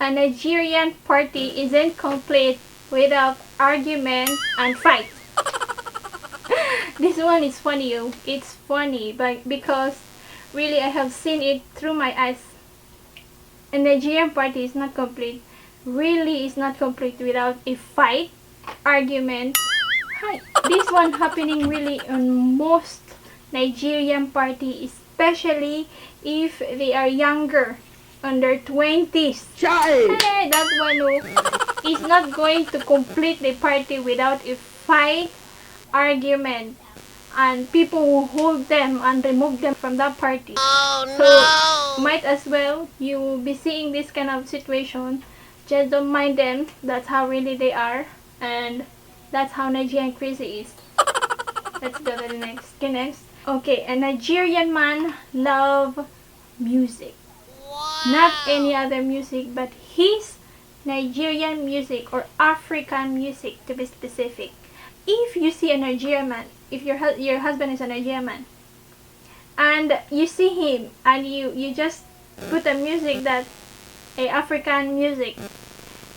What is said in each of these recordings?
A Nigerian party isn't complete without argument and fight. This one is funny, yo. It's funny, but because really I have seen it through my eyes. A Nigerian party is not complete. Really is not complete without a fight, argument. Hi. This one happening really on most Nigerian party, especially if they are younger, under 20s. Hey, that one is not going to complete the party without a fight, argument, and people will hold them and remove them from that party. So might as well you will be seeing this kind of situation, just don't mind them. That's how really they are, and that's how Nigerian crazy is. Let's go to the next. Okay, next. Okay, a Nigerian man love music. Not any other music, but his Nigerian music or African music, to be specific. If you see a Nigerian man, if your husband is a Nigerian man, and you see him and you just put a music that a African music,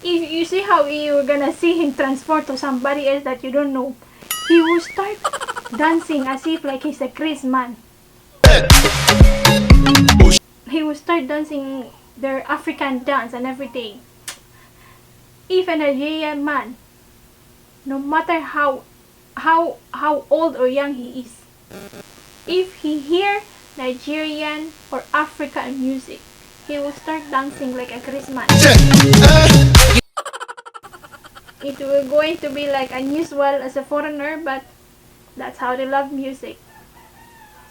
if you see how you're gonna see him transform to somebody else that you don't know, he will start dancing as if like he's a Chris man. He will start dancing their African dance and everything. If a Nigerian man, no matter how old or young he is, if he hear Nigerian or African music, he will start dancing like a Christmas. It will going to be like unusual as a foreigner, but that's how they love music.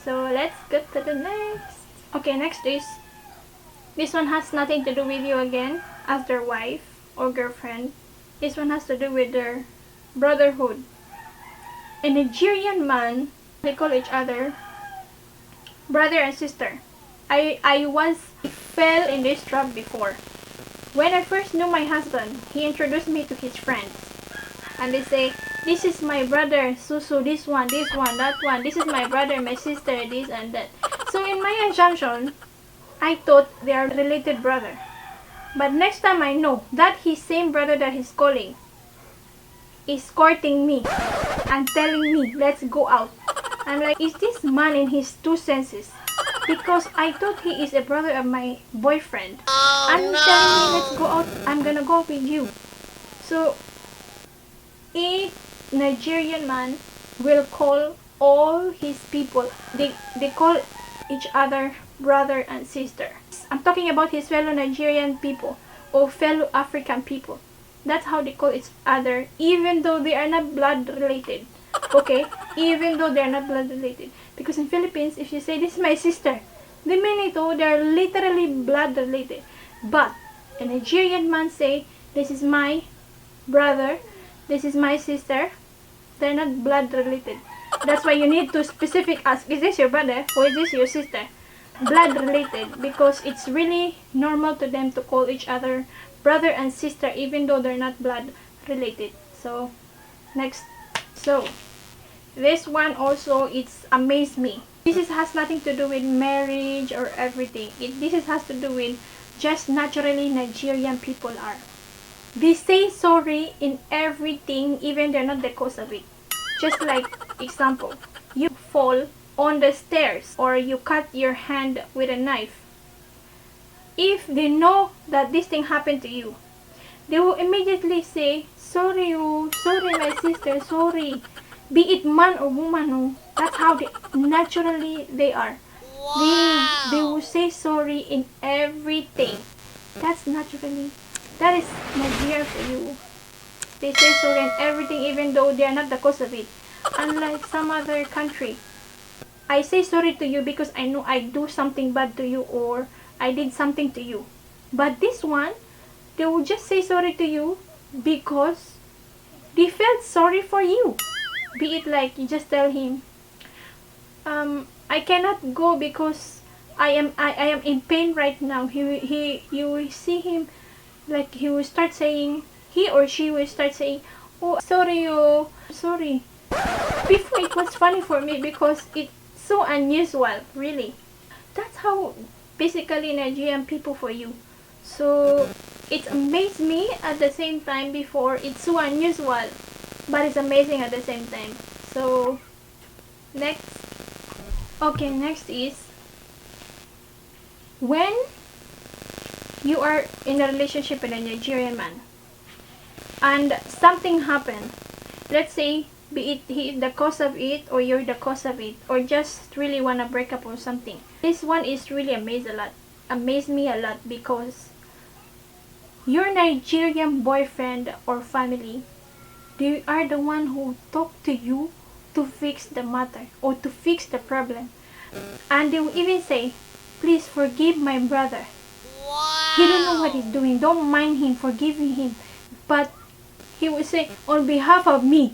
So let's go to the next. Okay, next is, this one has nothing to do with you again as their wife or girlfriend. This one has to do with their brotherhood. A Nigerian man, they call each other brother and sister. I fell in this trap before. When I first knew my husband, he introduced me to his friends. And they say, this is my brother, Susu, this one, that one. This is my brother, my sister, this and that. So in my assumption, I thought they are related brother. But next time I know that his same brother that he's calling is courting me and telling me, let's go out. I'm like, is this man in his two senses? Because I thought he is a brother of my boyfriend. And he's telling me, let's go out, I'm gonna go with you. So, a Nigerian man will call all his people, they call each other brother and sister. I'm talking about his fellow Nigerian people or fellow African people. That's how they call each other, even though they are not blood related. Okay? Even though they are not blood related. Because in Philippines, if you say, this is my sister, they mean it, oh, they are literally blood related. But a Nigerian man say, this is my brother, this is my sister, they're not blood related. That's why you need to specific ask, is this your brother or is this your sister? Blood related, because it's really normal to them to call each other brother and sister even though they're not blood related. So next, so this one also, it's amazed me. This has nothing to do with marriage or everything. This has to do with just naturally Nigerian people are. They say sorry in everything even they're not the cause of it. Just like example, you fall on the stairs or you cut your hand with a knife. If they know that this thing happened to you, they will immediately say, sorry you, sorry my sister, sorry. Be it man or woman, oh, that's how naturally they are. They will say sorry in everything. That's naturally, that is Nigeria for you. They say sorry in everything even though they are not the cause of it. Unlike some other country, I say sorry to you because I know I do something bad to you or I did something to you. But this one, they will just say sorry to you because they felt sorry for you. Be it like you just tell him, I cannot go because I am in pain right now. You will see him like he will start saying, he or she will start saying, oh sorry, oh sorry. Before it was funny for me because it's so unusual, really. That's how basically Nigerian people for you. So It amazed me at the same time before. It's so unusual, but it's amazing at the same time. So next, okay, next is when you are in a relationship with a Nigerian man and something happened. Let's say be it he the cause of it or you're the cause of it or just really wanna break up or something. This one is really amazed me a lot because your Nigerian boyfriend or family, they are the one who talk to you to fix the matter or to fix the problem. And they will even say, please forgive my brother. Wow. He don't know what he's doing. Don't mind him, forgiving him. But he will say, on behalf of me,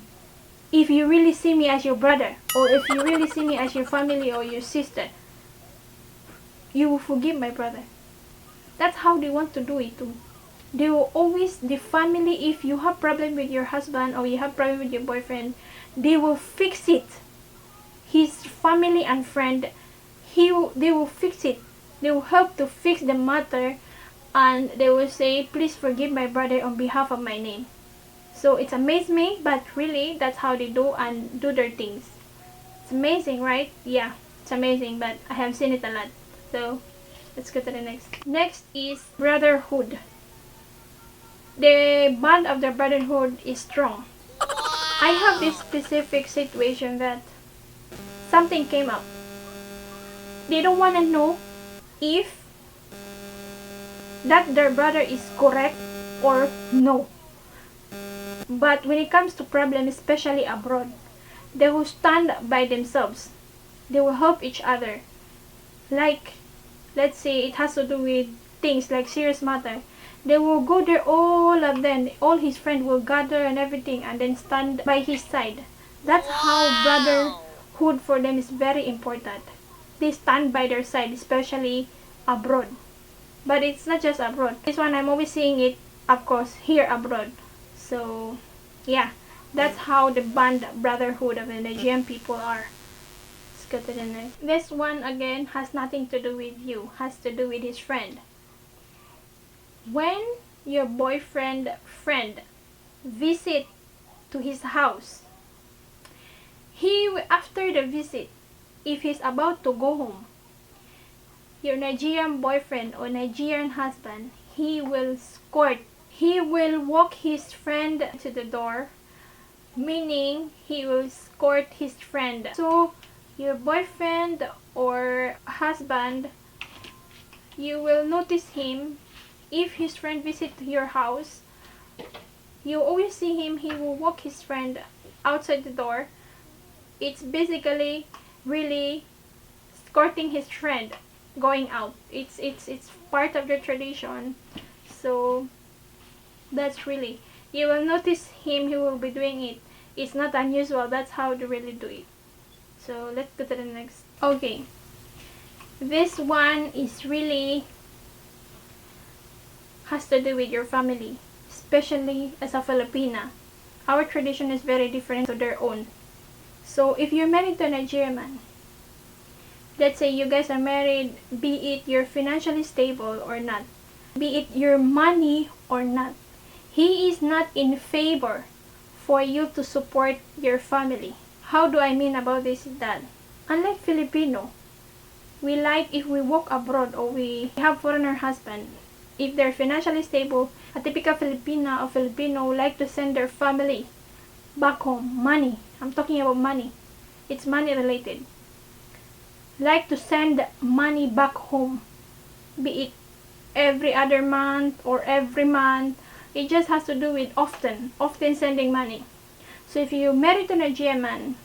if you really see me as your brother or if you really see me as your family or your sister, you will forgive my brother. That's how they want to do it too. They will always, the family, if you have problem with your husband or you have problem with your boyfriend, they will fix it. His family and friend, they will fix it. They will help to fix the matter, and they will say, please forgive my brother on behalf of my name. So it's amazed me, but really that's how they do and do their things. It's amazing, right? Yeah, it's amazing, but I have seen it a lot. So let's go to the next. Next is Brotherhood. The bond of the Brotherhood is strong. I have this specific situation that something came up. They don't want to know if that their brother is correct or no. But when it comes to problems, especially abroad, they will stand by themselves. They will help each other. Like, let's say it has to do with things like serious matter. They will go there, all of them, all his friends will gather and everything and then stand by his side. That's how brotherhood for them is very important. They stand by their side, especially abroad. But it's not just abroad. This one I'm always seeing it, of course, here abroad. So yeah, that's how the band brotherhood of the Nigerian people are. Let's go to the next. This one again has nothing to do with you, has to do with his friend. When your boyfriend friend visit to his house, after the visit, if he's about to go home, your Nigerian boyfriend or Nigerian husband, he will walk his friend to the door, meaning he will escort his friend. So your boyfriend or husband, you will notice him. If his friend visits your house, you always see him, he will walk his friend outside the door. It's basically really escorting his friend going out. It's part of the tradition. So that's really, you will notice him, he will be doing it. It's not unusual, that's how they really do it. So let's go to the next. Okay, this one is really has to do with your family, especially as a Filipina. Our tradition is very different to their own. So if you're married to a Nigerian man, let's say you guys are married, be it you're financially stable or not, be it your money or not, he is not in favor for you to support your family. How do I mean about this is that, unlike Filipino, we like if we walk abroad or we have foreigner husband, if they're financially stable, a typical Filipina or Filipino like to send their family back home. Money. I'm talking about money. It's money related. Like to send money back home. Be it every other month or every month. It just has to do with often sending money. So if you marry to a Nigerian man,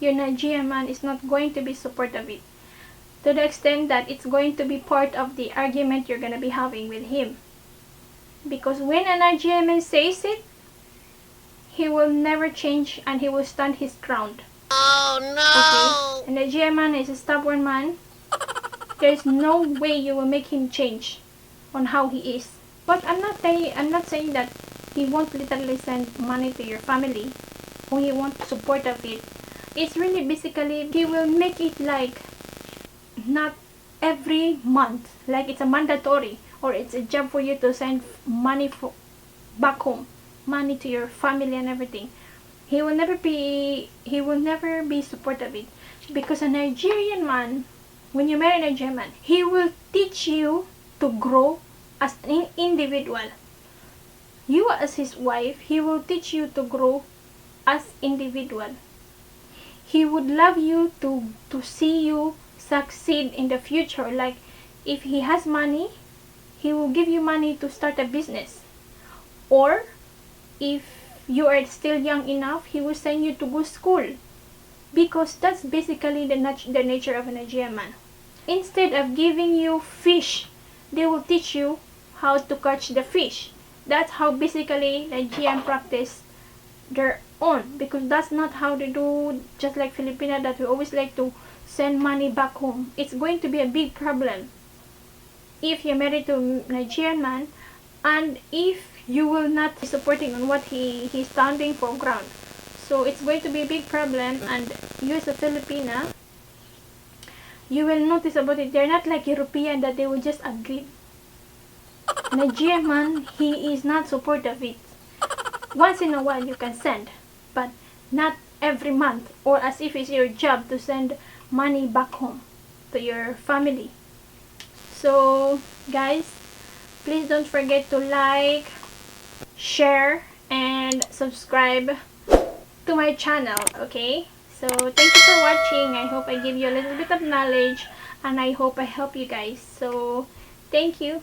your Nigerian man is not going to be supportive of it, to the extent that it's going to be part of the argument you're going to be having with him. Because when a Nigerian man says it, he will never change and he will stand his ground. Oh no! Okay? A Nigerian man is a stubborn man. There's no way you will make him change on how he is. But I'm not saying that he won't literally send money to your family or he won't support of it. It's really basically he will make it like not every month, like it's a mandatory, or it's a job for you to send money for back home, money to your family and everything, he will never be supportive of it. Because a Nigerian man, when you marry a Nigerian man, he will teach you to grow as an individual. You as his wife, he will teach you to grow as individual. He would love you to see you succeed in the future. Like if he has money, he will give you money to start a business. Or if you are still young enough, he will send you to go school. Because that's basically the nature of a Nigerian man. Instead of giving you fish, they will teach you how to catch the fish. That's how basically Nigerian practice their own, because that's not how they do, just like Filipina, that we always like to send money back home. It's going to be a big problem if you're married to a Nigerian man, and if you will not be supporting on what he's standing for ground. So it's going to be a big problem, and you as a Filipina, you will notice about it. They're not like European that they will just agree. Nigerian man, he is not supportive of it. Once in a while you can send, but not every month, or as if it's your job to send money back home to your family. So guys, please don't forget to like, share, and subscribe to my channel, okay? So thank you for watching. I hope I give you a little bit of knowledge, and I hope I help you guys. So thank you.